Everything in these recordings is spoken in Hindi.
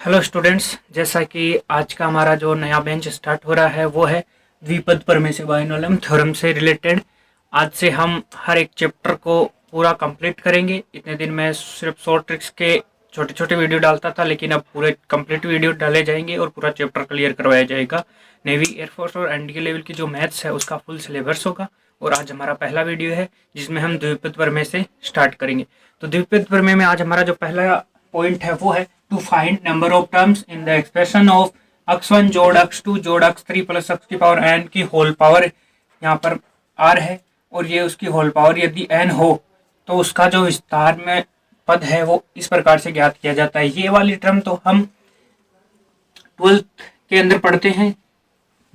हेलो स्टूडेंट्स, जैसा कि आज का हमारा जो नया बेंच स्टार्ट हो रहा है वो है द्विपद प्रमेय से बाइनोमियल थ्योरम से रिलेटेड। आज से हम हर एक चैप्टर को पूरा कंप्लीट करेंगे। इतने दिन मैं सिर्फ शॉर्ट ट्रिक्स के छोटे छोटे वीडियो डालता था, लेकिन अब पूरे कंप्लीट वीडियो डाले जाएंगे और पूरा चैप्टर क्लियर करवाया जाएगा। नेवी, एयरफोर्स और एनडीए लेवल की जो मैथ्स है उसका फुल सिलेबस होगा। और आज हमारा पहला वीडियो है जिसमें हम द्विपद प्रमेय से स्टार्ट करेंगे। तो द्विपद प्रमेय में आज हमारा जो पहला पॉइंट है वो है to find number of terms in the expression of x1 जोड़ x2 जोड़ x3 प्लस x की पावर n की होल पावर। यहाँ पर r है और ये उसकी होल पावर यदि n हो तो उसका जो विस्तार में पद है वो इस प्रकार से ज्ञात किया जाता है। ये वाली टर्म तो हम 12th के अंदर पढ़ते हैं।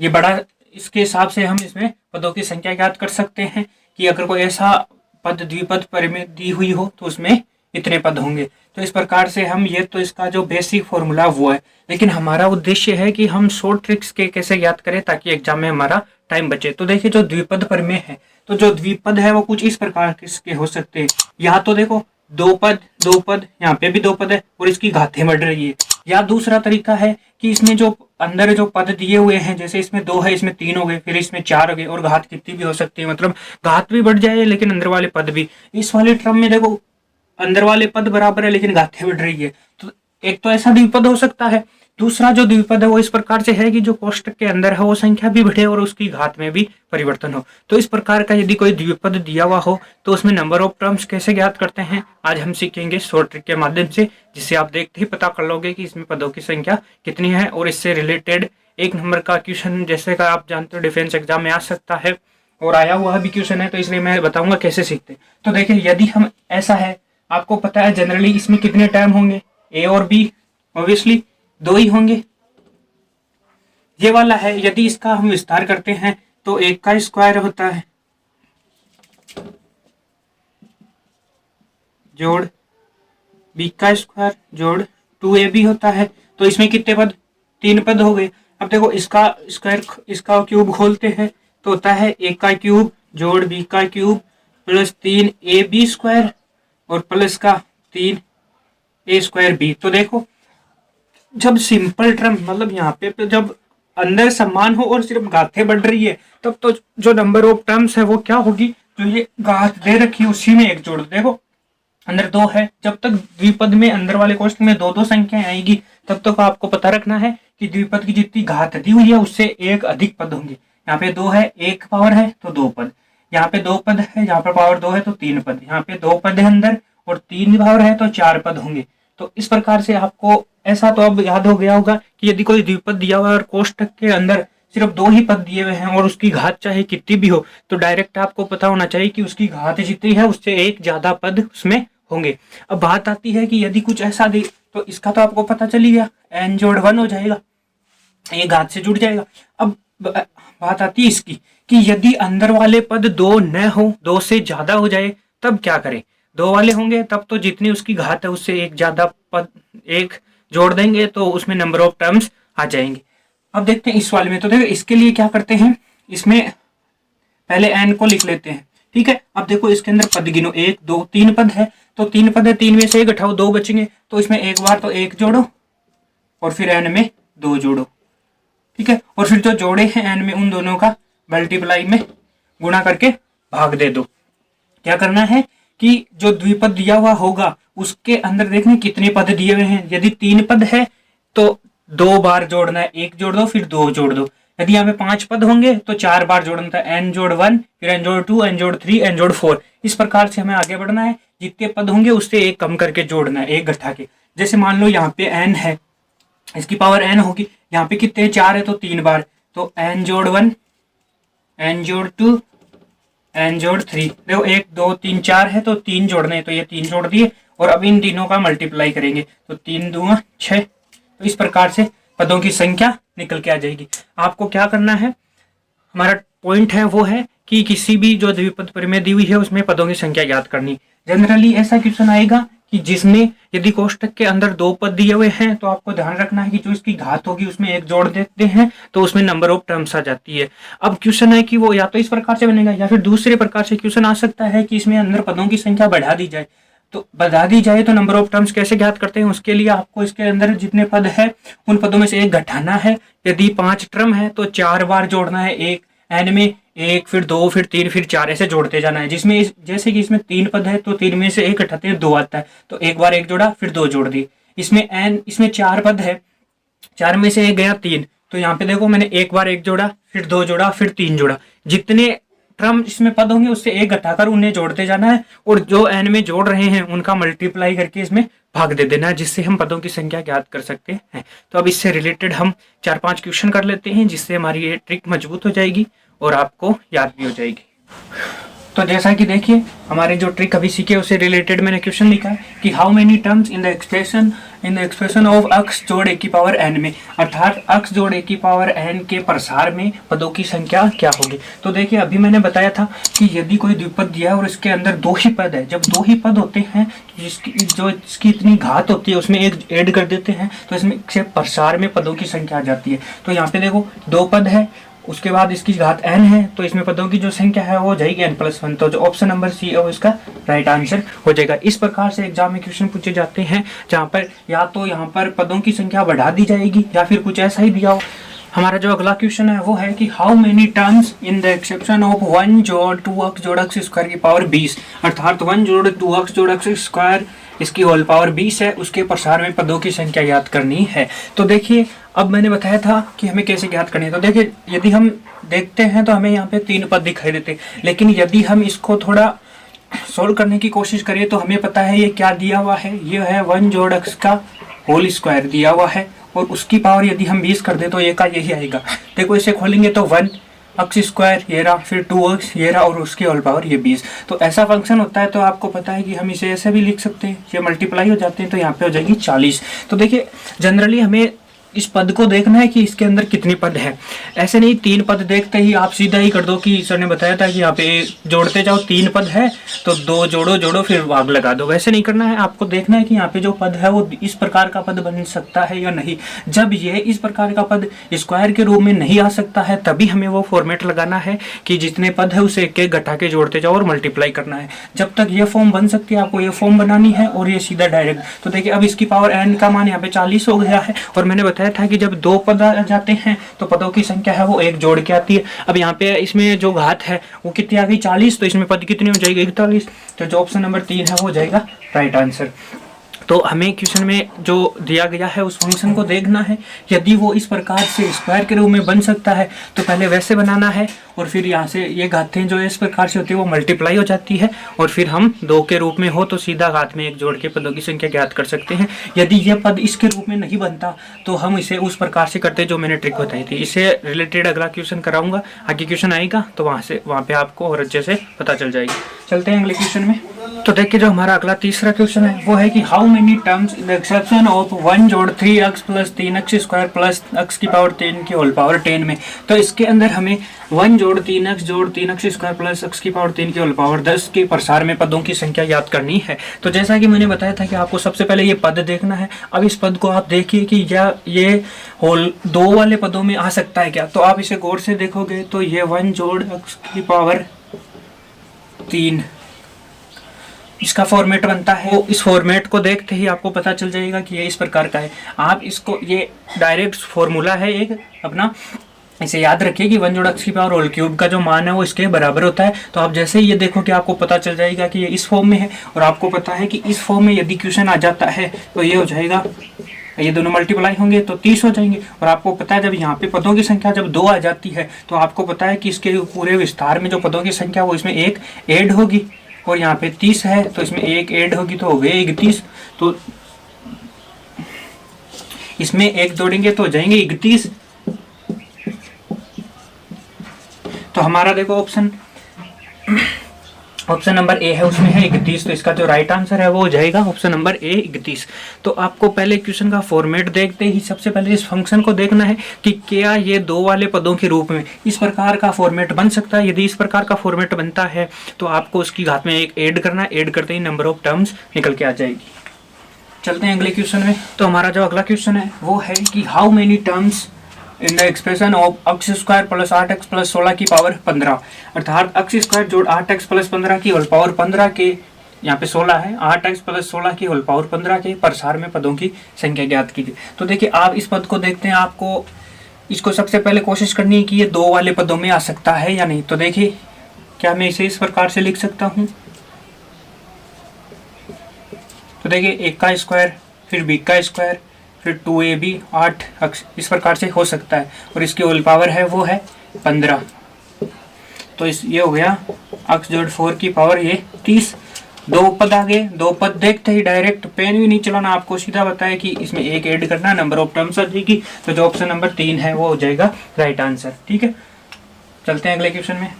ये बड़ा, इसके हिसाब से हम इसमें पदों की संख्या ज्ञात कर सकते हैं कि अगर कोई ऐसा पद द्विपद प्रमेय दी हुई हो तो उसमें इतने पद होंगे। तो इस प्रकार से हम, ये तो इसका जो बेसिक फॉर्मूला वो है, लेकिन हमारा उद्देश्य है कि हम शॉर्ट ट्रिक्स के कैसे ज्ञात करें ताकि एग्जाम में हमारा टाइम बचे। तो देखिए, जो द्विपद प्रमेय है, तो जो द्विपद है वो कुछ इस प्रकार के हो सकते हैं। यहाँ तो देखो दो पद, यहाँ पे भी दो पद है और इसकी घातें बढ़ रही है। या दूसरा तरीका है कि इसमें जो अंदर जो पद दिए हुए हैं, जैसे इसमें 2 है, इसमें 3 हो गए, फिर इसमें 4 हो गए और घात कितनी भी हो सकती है, मतलब घात भी बढ़ जाए लेकिन अंदर वाले पद भी। इस वाले टर्म में देखो अंदर वाले पद बराबर है लेकिन घातें बढ़ रही है। तो एक तो ऐसा द्विपद हो सकता है। दूसरा जो द्विपद है वो इस प्रकार से है कि जो कोष्टक के अंदर है वो संख्या भी बढ़े और उसकी घात में भी परिवर्तन हो। तो इस प्रकार का यदि कोई द्विपद दिया हुआ हो तो उसमें नंबर ऑफ टर्म्स कैसे ज्ञात करते हैं आज हम सीखेंगे शॉर्ट ट्रिक के माध्यम से, जिससे आप देखते ही पता कर लोगे कि इसमें पदों की संख्या कितनी है। और इससे रिलेटेड 1 नंबर का क्वेश्चन, जैसे का आप जानते हो डिफेंस एग्जाम में आ सकता है और आया हुआ भी क्वेश्चन है, तो इसलिए मैं बताऊंगा कैसे सीखते। तो देखिए, यदि हम ऐसा है, आपको पता है जनरली इसमें कितने टर्म होंगे, ए और बी, ऑब्वियसली 2 ही होंगे। ये वाला है, यदि इसका हम विस्तार करते हैं तो 1 का स्क्वायर होता है जोड़ बी का स्क्वायर जोड़ 2ab होता है। तो इसमें कितने पद, 3 पद हो गए। अब देखो इसका स्क्वायर, इसका क्यूब खोलते हैं तो होता है 1 का क्यूब जोड़ बी का क्यूब प्लस 3ab स्क्वायर और प्लस का 3a स्क्वायर बी। तो देखो जब सिंपल टर्म, मतलब यहाँ पे जब अंदर समान हो और सिर्फ घातें बढ़ रही है, तब तो जो नंबर ऑफ टर्म्स है वो क्या होगी, जो ये घात दे रखी है उसी में एक जोड़। देखो अंदर 2 है, जब तक द्विपद में अंदर वाले कोष्ठक में 2 संख्याएं आएगी तब तक आपको पता रखना है कि द्विपद की जितनी घात दी हुई है उससे एक अधिक पद होंगे। यहाँ पे 2 है, 1 पावर है तो 2 पद, यहाँ पे 2 पद है, यहाँ पे पावर 2 है तो 3 पद, यहाँ पे 2 पद है अंदर और 3 पावर है तो 4 पद होंगे। तो इस प्रकार से आपको ऐसा तो अब याद हो गया होगा कि यदि कोई द्विपद दिया हुआ है और कोष्ठक के अंदर सिर्फ 2 ही पद दिए हुए हैं और उसकी घात चाहे कितनी भी हो, तो डायरेक्ट आपको पता होना चाहिए कि उसकी घात जितनी है उससे एक ज्यादा पद उसमें होंगे। अब बात आती है कि यदि कुछ ऐसा दे, तो इसका तो आपको पता चल ही गया, n जोड़ 1 हो जाएगा, ये घात से जुड़ जाएगा। अब बात आती है इसकी कि यदि अंदर वाले पद 2 न हो, 2 से ज्यादा हो जाए, तब क्या करें। 2 वाले होंगे तब तो जितनी उसकी घात है उससे एक ज्यादा पद एक जोड़ देंगे तो उसमें नंबर ऑफ टर्म्स आ जाएंगे। अब देखते हैं इस वाले में। तो देखो इसके लिए क्या करते हैं, इसमें पहले n को लिख लेते हैं, ठीक है। अब देखो इसके अंदर पद गिनो, 1 2 3 पद है, तो 3 पद है, 3 में से 1 घटाओ, 2 बचेंगे। तो इसमें एक बार तो 1 जोड़ो और फिर n में 2 जोड़ो, ठीक है। और फिर जो जोड़े हैं n में उन दोनों का मल्टीप्लाई में गुणा करके भाग दे दो। क्या करना है कि जो द्विपद दिया हुआ होगा उसके अंदर देखने कितने पद दिए हुए हैं। यदि 3 पद है तो 2 बार जोड़ना है, 1 जोड़ दो फिर 2 जोड़ दो। यदि यहाँ पे 5 पद होंगे तो 4 बार जोड़ना था, n जोड़ 1 फिर n जोड़ 2 n जोड़ 3 n जोड़ 4। इस प्रकार से हमें आगे बढ़ना है, जितने पद होंगे उससे एक कम करके जोड़ना है, एक घटा के। जैसे मान लो यहाँ पे n है, इसकी पावर n होगी, यहाँ पे कितने 4 है तो 3 बार, तो n जोड़ 1 n जोड़ 2 n जोड़ 3। देखो 1 2 3 4 है तो 3 जोड़ने, तो ये 3 जोड़ दिए और अब इन तीनों का मल्टीप्लाई करेंगे तो 3 दूना 6। तो इस प्रकार से पदों की संख्या निकल के आ जाएगी। आपको क्या करना है, हमारा पॉइंट है वो है कि किसी भी जो द्विपद प्रमेय दी हुई है उसमें पदों की संख्या ज्ञात करनी। जनरली ऐसा क्वेश्चन आएगा कि जिसमें यदि कोष्ठक के अंदर 2 पद दिए हुए हैं तो आपको ध्यान रखना है कि जो इसकी घात होगी उसमें 1 जोड़ देते हैं तो उसमें नंबर ऑफ टर्म्स आ जाती है। अब क्वेश्चन है कि वो या तो इस प्रकार से बनेगा या फिर दूसरे प्रकार से क्वेश्चन आ सकता है कि इसमें अंदर पदों की संख्या बढ़ा दी जाए। तो बता दी जाए तो नंबर ऑफ टर्म्स कैसे ज्ञात करते हैं, उसके लिए आपको इसके अंदर जितने पद है उन पदों में से एक घटाना है। यदि 5 टर्म है तो 4 बार जोड़ना है, एक एन में 1 फिर 2 फिर 3 फिर 4 ऐसे जोड़ते जाना है। जिसमें जैसे कि इसमें 3 पद है तो 3 में से एक घटाते हैं 2 आता है, तो एक बार एक जोड़ा फिर 2 जोड़ दिए। इसमें 4 पद है, 4 में से एक गया 3, तो यहाँ पे देखो मैंने एक बार एक जोड़ा फिर 2 जोड़ा फिर 3 जोड़ा। जितने टर्म इसमें पद होंगे उससे एक घटाकर उन्हें जोड़ते जाना है, और जो एन में जोड़ रहे हैं उनका मल्टीप्लाई करके इसमें भाग दे देना है, जिससे हम पदों की संख्या ज्ञात कर सकते हैं। तो अब इससे रिलेटेड हम 4-5 क्वेश्चन कर लेते हैं, जिससे हमारी ये ट्रिक मजबूत हो जाएगी और आपको याद भी हो जाएगी। तो जैसा कि देखिए हमारे जो ट्रिक अभी सीखे उससे रिलेटेड मैंने क्वेश्चन लिखा है कि how many terms in the expression of अक्स जोड़ ए की पावर एन में, अर्थात अक्स जोड़ ए की पावर एन के प्रसार में पदों की संख्या क्या होगी। तो देखिए अभी मैंने बताया था कि यदि कोई द्विपद दिया है और इसके अंदर 2 ही पद है, जब 2 ही पद होते हैं तो जिसकी इतनी घात होती है उसमें एक ऐड कर देते हैं, तो इसमें से प्रसार में पदों की संख्या आ जाती है। तो यहाँ पे देखो 2 पद है, उसके बाद इसकी घात n है, तो इसमें पदों की जो संख्या है वो हो जाएगी n+1। तो जो ऑप्शन नंबर सी है वो इसका राइट आंसर हो जाएगा। इस प्रकार से एग्जाम में क्वेश्चन पूछे जाते हैं जहाँ पर या तो यहाँ पर पदों की संख्या बढ़ा दी जाएगी या फिर कुछ ऐसा ही दिया हो। हमारा जो अगला क्वेश्चन है वो है कि how many terms in the exception of 1 जोड़ 2x जोड़ x स्क्वायर की पावर 20, अर्थात 1 जोड़ 2x जोड़ x स्क्वायर इसकी होल पावर 20 है, उसके प्रसार में पदों की संख्या ज्ञात करनी है। तो देखिए अब मैंने बताया था कि हमें कैसे ज्ञात करनी है। तो देखिए यदि हम देखते हैं तो हमें यहाँ पे 3 पद दिखाई देते हैं, लेकिन यदि हम इसको थोड़ा सोल्व करने की कोशिश करें तो हमें पता है ये क्या दिया हुआ है, ये है 1 जोड़ x का होल स्क्वायर दिया हुआ है, और उसकी पावर यदि हम 20 कर दे तो ये का यही आएगा। देखो इसे खोलेंगे तो 1 x स्क्वायर ये रहा, फिर 2x ये रहा, और उसकी होल पावर ये 20। तो ऐसा फंक्शन होता है। तो आपको पता है कि हम इसे ऐसे भी लिख सकते हैं, ये मल्टीप्लाई हो जाते हैं, तो यहाँ पे हो जाएगी 40। तो देखिए जनरली हमें इस पद को देखना है कि इसके अंदर कितने पद है, ऐसे नहीं 3 पद देखते ही आप सीधा ही कर दो कि सर ने बताया था कि यहाँ पे जोड़ते जाओ 3 पद है तो 2 जोड़ो फिर भाग लगा दो, वैसे नहीं करना है। आपको देखना है कि यहाँ पे जो पद है वो इस प्रकार का पद बन सकता है या नहीं। जब ये इस प्रकार का पद स्क्वायर के रूप में नहीं आ सकता है तभी हमें वो फॉर्मेट लगाना है कि जितने पद है उसे एक एक घटा के जोड़ते जाओ और मल्टीप्लाई करना है। जब तक ये फॉर्म बन सकती है आपको ये फॉर्म बनानी है, और ये सीधा डायरेक्ट। तो देखिए अब इसकी पावर एन का मान यहाँ पे 40 हो गया है, और मैंने बताया था कि जब 2 पद आ जाते हैं तो पदों की संख्या है वो एक जोड़ के आती है। अब यहाँ पे इसमें जो घात है वो कितनी आ गई 40, तो इसमें पद कितनी हो जाएगी 41। तो जो ऑप्शन नंबर 3 है वो हो जाएगा राइट आंसर। तो हमें क्वेश्चन में जो दिया गया है उस फंक्शन को देखना है, यदि वो इस प्रकार से स्क्वायर के रूप में बन सकता है तो पहले वैसे बनाना है, और फिर यहाँ से ये घातें जो इस प्रकार से होती है वो मल्टीप्लाई हो जाती है, और फिर हम 2 के रूप में हो तो सीधा घात में 1 जोड़ के पदों की संख्या ज्ञात कर सकते हैं। यदि यह पद इसके रूप में नहीं बनता तो हम इसे उस प्रकार से करते जो मैंने ट्रिक बताई थी। इससे रिलेटेड अगला क्वेश्चन कराऊंगा, आगे क्वेश्चन आएगा तो वहाँ पे आपको और अच्छे से पता चल जाएगी। चलते हैं अगले क्वेश्चन में। तो देखिए जो हमारा अगला तीसरा क्वेश्चन है वो है कि how many terms in the exception of 1 जोड़ 3x plus 3x square plus x की पावर 10 की होल पावर 10 में। तो इसके अंदर हमें 1 जोड़ 3x स्क्वायर प्लस x की पावर 10 की होल पावर 10 के प्रसार में पदों की संख्या याद करनी है। तो जैसा कि मैंने बताया था कि आपको सबसे पहले ये पद देखना है। अब इस पद को आप देखिए कि ये होल 2 वाले पदों में आ सकता है क्या। तो आप इसे गौर से देखोगे तो ये 1 जोड़ x की पावर 3 इसका फॉर्मेट बनता है। तो इस फॉर्मेट को देखते ही आपको पता चल जाएगा कि ये इस प्रकार का है। आप इसको ये डायरेक्ट फॉर्मूला है एक अपना, इसे याद रखिए कि 1 जोड़ x की पावर होल क्यूब का जो मान है वो इसके बराबर होता है। तो आप जैसे ही ये देखो कि आपको पता चल जाएगा कि ये इस फॉर्म में है, और आपको पता है कि इस फॉर्म में यदि क्वेश्चन आ जाता है तो ये हो जाएगा, ये दोनों मल्टीप्लाई होंगे तो 30 हो जाएंगे। और आपको पता है जब यहाँ पे पदों की संख्या जब 2 आ जाती है तो आपको पता है कि इसके पूरे विस्तार में जो पदों की संख्या वो इसमें एक ऐड होगी, और यहाँ पे 30 है तो इसमें एक ऐड होगी तो हो गए 31। तो इसमें एक जोड़ेंगे तो हो जाएंगे 31। तो हमारा देखो ऑप्शन नंबर ए है, उसमें है 31। तो इसका जो राइट आंसर है वो हो जाएगा ऑप्शन नंबर ए 31। तो आपको पहले क्वेश्चन का फॉर्मेट देखते ही सबसे पहले इस फंक्शन को देखना है कि क्या ये 2 वाले पदों के रूप में इस प्रकार का फॉर्मेट बन सकता है। यदि इस प्रकार का फॉर्मेट बनता है तो आपको उसकी घात में एक ऐड करना है, ऐड करते ही नंबर ऑफ टर्म्स निकल के आ जाएगी। चलते हैं अगले क्वेश्चन में। तो हमारा जो अगला क्वेश्चन है वो है कि how many terms in the expression of x square plus 8x plus 16 की पावर 15, अर्थात x स्क्वायर जोड़ 8x प्लस 15 की होल पावर 15 के यहाँ पे 16 है, 8x प्लस 16 की होल पावर 15 के प्रसार में पदों की संख्या ज्ञात कीजिए। तो देखिए आप इस पद को देखते हैं, आपको इसको सबसे पहले कोशिश करनी है कि ये 2 वाले पदों में आ सकता है या नहीं। तो देखिए क्या मैं इसे इस प्रकार से लिख सकता हूँ, तो देखिए 1 का स्क्वायर फिर b का स्क्वायर फिर 2ab 8x इस प्रकार से हो सकता है, और इसकी होल पावर है वो है 15। तो इस ये हो गया x जोड़ 4 की पावर ये 30। 2 पद आ गए, 2 पद देखते ही डायरेक्ट पेन भी नहीं चलाना, आपको सीधा बताया कि इसमें एक ऐड करना, नंबर ऑफ टर्म्स आ जाएगी। तो जो ऑप्शन नंबर 3 है वो हो जाएगा राइट आंसर। ठीक है, चलते हैं अगले क्वेश्चन में।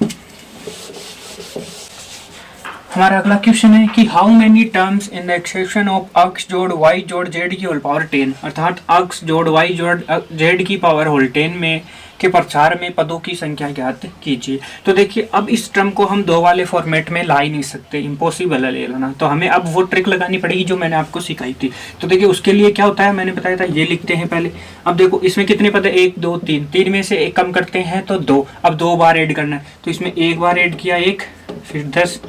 हमारा अगला क्वेश्चन है कि how many terms in the expression of x जोड़ y जोड़ z की होल पावर 10, अर्थात x जोड़ y जोड़ z की पावर होल 10 में के प्रसार में पदों की संख्या ज्ञात कीजिए। तो देखिए अब इस टर्म को हम 2 वाले फॉर्मेट में ला ही नहीं सकते, इम्पॉसिबल है ले लेना। तो हमें अब वो ट्रिक लगानी पड़ेगी जो मैंने आपको सिखाई थी। तो देखिए उसके लिए क्या होता है, मैंने बताया था ये लिखते हैं पहले। अब देखो इसमें कितने पद है, 1 2 3, 3 में से 1 कम करते हैं तो 2। अब 2 बार ऐड करना है, तो इसमें 1 बार ऐड किया 1, फिर 10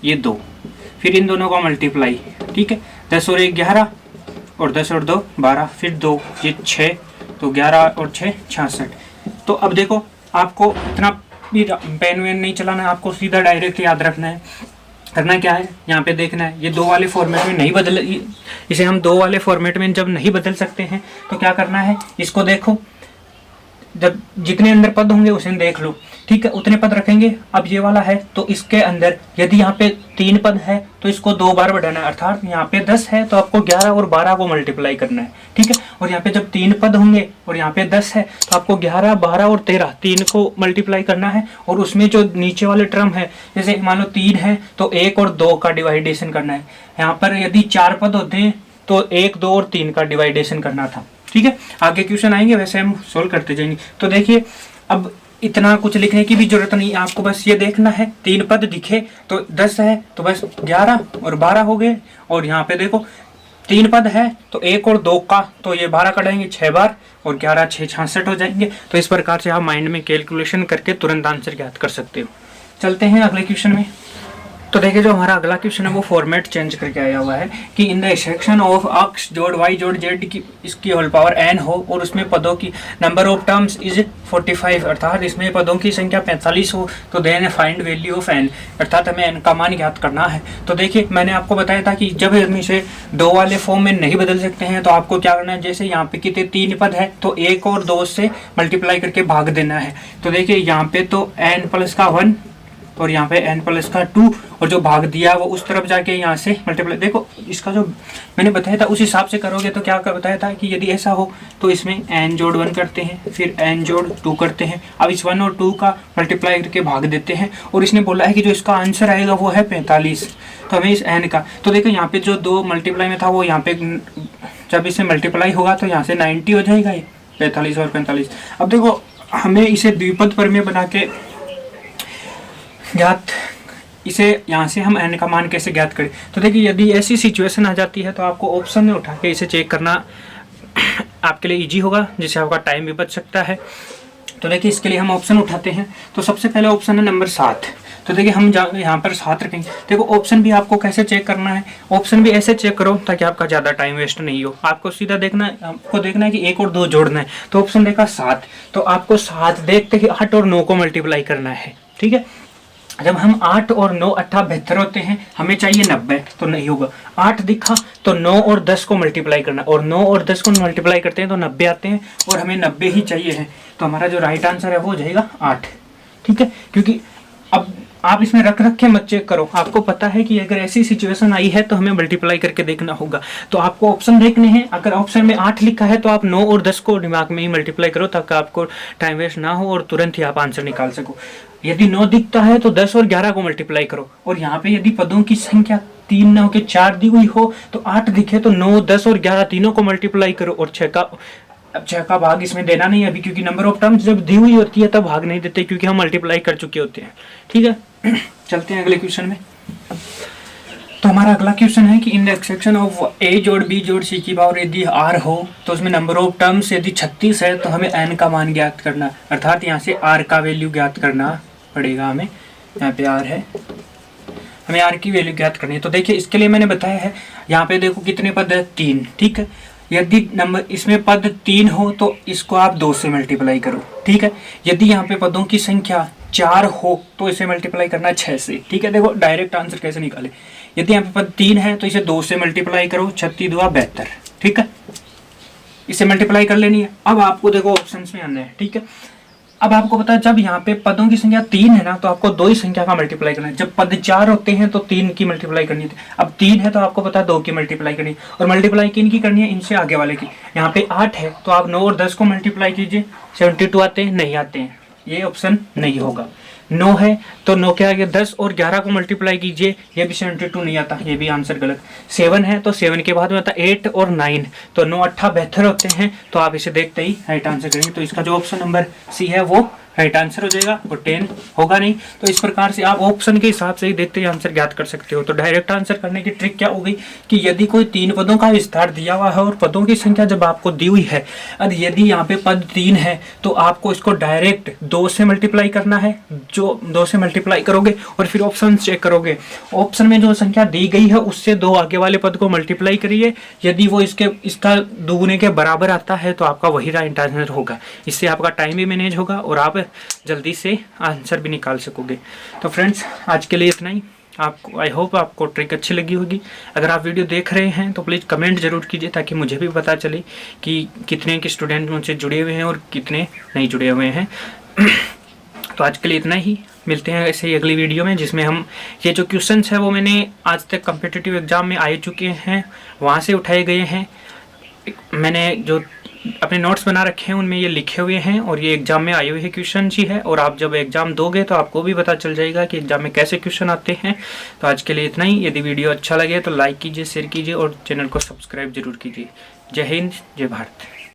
ये 2, फिर इन दोनों का मल्टीप्लाई। ठीक है, 10 और 1 11, और 10 और 2 12, फिर 2 ये 6, तो 11 और 6 66। तो अब देखो आपको इतना भी पेन वेन नहीं चलाना है, आपको सीधा डायरेक्ट याद रखना है। करना क्या है, यहाँ पे देखना है ये 2 वाले फॉर्मेट में नहीं बदल, इसे हम 2 वाले फॉर्मेट में जब नहीं बदल सकते हैं तो क्या करना है, इसको देखो जब जितने अंदर पद होंगे उसे देख लो। ठीक है, उतने पद रखेंगे। अब ये वाला है तो इसके अंदर यदि यहाँ पे 3 पद है तो इसको 2 बार बढ़ाना है, अर्थात यहाँ पे 10 है तो आपको 11 और 12 को मल्टीप्लाई करना है। ठीक है, और यहाँ पे जब 3 पद होंगे और यहाँ पे 10 है तो आपको 11 12 और 13 3 को मल्टीप्लाई करना है। और उसमें जो नीचे वाले टर्म है, जैसे मान लो 3 है तो 1 और 2 का डिवाइडेशन करना है। यहाँ पर यदि 4 पद होते हैं तो 1 2 और 3 का डिवाइडेशन करना था। ठीक है, आगे क्वेश्चन आएंगे वैसे हम सोल्व करते जाएंगे। तो देखिए अब इतना कुछ लिखने की भी जरूरत नहीं, आपको बस ये देखना है 3 पद दिखे तो 10 है तो बस 11 और 12 हो गए। और यहाँ पे देखो 3 पद है तो 1 और 2 का तो ये 12 कटाएंगे 6 बार, और 11 6 66 हो जाएंगे। तो इस प्रकार से आप माइंड में कैलकुलेशन करके तुरंत आंसर ज्ञात कर सकते हो। चलते हैं अगले क्वेश्चन में। तो देखिए जो हमारा अगला क्वेश्चन है वो फॉर्मेट चेंज करके आया हुआ है कि in the section of x जोड़ y जोड़ z की इसकी होल पावर n हो और उसमें पदों की नंबर ऑफ टर्म्स इज 45, अर्थात इसमें पदों की संख्या 45 हो तो then find value of n, अर्थात हमें n का मान ज्ञात करना है। तो देखिए मैंने आपको बताया था कि जब हम इसे 2 वाले फॉर्म में नहीं बदल सकते हैं तो आपको क्या करना है, जैसे यहाँ पे कितने 3 पद है तो 1 और 2 से मल्टीप्लाई करके भाग देना है। तो देखिए यहाँ पे तो n प्लस का 1 और यहाँ पे n प्लस का 2, और जो भाग दिया वो उस तरफ जाके यहाँ से मल्टीप्लाई। देखो इसका जो मैंने बताया था उस हिसाब से करोगे तो क्या बताया था कि यदि ऐसा हो तो इसमें n जोड़ 1 करते हैं फिर n जोड़ 2 करते हैं। अब इस 1 और 2 का मल्टीप्लाई करके भाग देते हैं, और इसने बोला है कि जो इसका आंसर आएगा वो है 45। तो हमें इस n का, तो देखो यहाँ पे जो 2 मल्टीप्लाई में था वो यहाँ पे जब इसे मल्टीप्लाई होगा तो यहाँ से 90 हो जाएगा, ये 45 और 45। अब देखो हमें इसे द्विपद प्रमेय बना के ज्ञात, इसे यहाँ से हम n का मान कैसे ज्ञात करें। तो देखिए यदि ऐसी सिचुएशन आ जाती है तो आपको ऑप्शन में उठा के इसे चेक करना आपके लिए इजी होगा, जिससे आपका टाइम भी बच सकता है। तो देखिए इसके लिए हम ऑप्शन उठाते हैं। तो सबसे पहले ऑप्शन है नंबर 7। तो देखिए हम यहाँ पर 7 रखेंगे। देखो ऑप्शन भी आपको कैसे चेक करना है, ऑप्शन भी ऐसे चेक करो ताकि आपका ज़्यादा टाइम वेस्ट नहीं हो। आपको सीधा देखना है कि 1 और 2 जोड़ना है। तो ऑप्शन देखा 7, तो आपको 7 देखते ही 8 और 9 को मल्टीप्लाई करना है। ठीक है, जब हम 8 और 9 8 72 होते हैं, हमें चाहिए 90, तो नहीं होगा। 8 दिखा तो 9 और 10 को मल्टीप्लाई करना, और 9 और 10 को मल्टीप्लाई करते हैं तो 90 आते हैं, और हमें 90 ही चाहिए है। तो हमारा जो राइट आंसर है वो हो जाएगा 8। ठीक है, क्योंकि अब आप इसमें रख के मत चेक करो, आपको पता है कि अगर ऐसी सिचुएशन आई है तो हमें मल्टीप्लाई करके देखना होगा। तो आपको ऑप्शन देखने हैं, अगर ऑप्शन में 8 लिखा है तो आप 9 और 10 को दिमाग में ही मल्टीप्लाई करो ताकि आपको टाइम वेस्ट ना हो और तुरंत ही आप आंसर निकाल सको। यदि 9 दिखता है तो 10 और 11 को मल्टीप्लाई करो, और यहाँ पे यदि पदों की संख्या 3 न होकर 4 दी हुई हो तो 8 दिखे तो 9 10 और 11 तीनों को मल्टीप्लाई करो, और 6 का भाग इसमें देना नहीं अभी, क्योंकि नंबर ऑफ टर्म्स जब दी हुई होती है तब भाग नहीं देते क्योंकि हम मल्टीप्लाई कर चुके होते हैं। ठीक है, चलते हैं अगले क्वेश्चन में। तो हमारा अगला क्वेश्चन है कि in the section of a जोड़ b जोड़ c की पावर यदि r हो तो उसमें नंबर ऑफ टर्म्स यदि 36 है तो हमें n का मान ज्ञात करना, अर्थात यहाँ से r का वैल्यू ज्ञात करना पड़ेगा हमें। यहाँ पे r है, हमें r की वैल्यू ज्ञात करनी है। तो देखिए इसके लिए मैंने बताया है, यहाँ पे देखो कितने पद है, 3, ठीक है। यदि नंबर इसमें पद 3 हो तो इसको आप 2 से मल्टीप्लाई करो, ठीक है। यदि यहाँ पे पदों की संख्या 4 हो तो इसे मल्टीप्लाई करना 6 से, ठीक है। देखो डायरेक्ट आंसर कैसे निकाले, यदि यहाँ पे पद 3 है तो इसे 2 से मल्टीप्लाई करो, 36 दूना 72, ठीक है। इसे मल्टीप्लाई कर लेनी है। अब आपको देखो ऑप्शन में आना है, ठीक है। अब आपको पता है जब यहाँ पे पदों की संख्या 3 है ना तो आपको 2 ही संख्या का मल्टीप्लाई करना है। जब पद 4 होते हैं तो 3 की मल्टीप्लाई करनी है। अब 3 है तो आपको पता है 2 की मल्टीप्लाई करनी है, और मल्टीप्लाई किन की करनी है, इनसे आगे वाले की। यहाँ पे 8 है तो आप 9 और 10 को मल्टीप्लाई कीजिए, 72 आते हैं, नहीं आते हैं, ये ऑप्शन नहीं होगा। 9 है तो 9 के आगे 10 और 11 को मल्टीप्लाई कीजिए, ये भी 72 नहीं आता, ये भी आंसर गलत। 7 है तो 7 के बाद में आता 8 और 9, तो 9 8 72 होते हैं, तो आप इसे देखते ही राइट आंसर करेंगे। तो इसका जो ऑप्शन नंबर सी है वो राइट आंसर हो जाएगा, और 10 होगा नहीं। तो इस प्रकार से आप ऑप्शन के हिसाब से ही देखते ही आंसर ज्ञात कर सकते हो। तो डायरेक्ट आंसर करने की ट्रिक क्या हो गई कि यदि कोई 3 पदों का विस्तार दिया हुआ है और पदों की संख्या जब आपको दी हुई है, और यदि यहाँ पे पद 3 है तो आपको इसको डायरेक्ट 2 से मल्टीप्लाई करना है। जो 2 से मल्टीप्लाई करोगे और फिर ऑप्शन चेक करोगे, ऑप्शन में जो संख्या दी गई है उससे 2 आगे वाले पद को मल्टीप्लाई करिए, यदि वो इसका दुगुने के बराबर आता है तो आपका वही राइट आंसर होगा। इससे आपका टाइम भी मैनेज होगा और आप जल्दी से आंसर भी निकाल सकोगे। तो फ्रेंड्स आज के लिए इतना ही। आपको आई होप आपको ट्रिक अच्छी लगी होगी। अगर आप वीडियो देख रहे हैं तो प्लीज़ कमेंट जरूर कीजिए ताकि मुझे भी पता चले कि कितने के स्टूडेंट मुझसे जुड़े हुए हैं और कितने नहीं जुड़े हुए हैं। तो आज के लिए इतना ही, मिलते हैं ऐसे ही अगली वीडियो में, जिसमें हम ये जो क्वेश्चंस है वो मैंने आज तक कॉम्पिटिटिव एग्जाम में आ चुके हैं, वहाँ से उठाए गए हैं। मैंने जो अपने नोट्स बना रखे हैं उनमें ये लिखे हुए हैं, और ये एग्जाम में आए हुए हैं क्वेश्चन ही है। और आप जब एग्जाम दोगे तो आपको भी पता चल जाएगा कि एग्जाम में कैसे क्वेश्चन आते हैं। तो आज के लिए इतना ही। यदि वीडियो अच्छा लगे तो लाइक कीजिए, शेयर कीजिए और चैनल को सब्सक्राइब जरूर कीजिए। जय हिंद, जय भारत।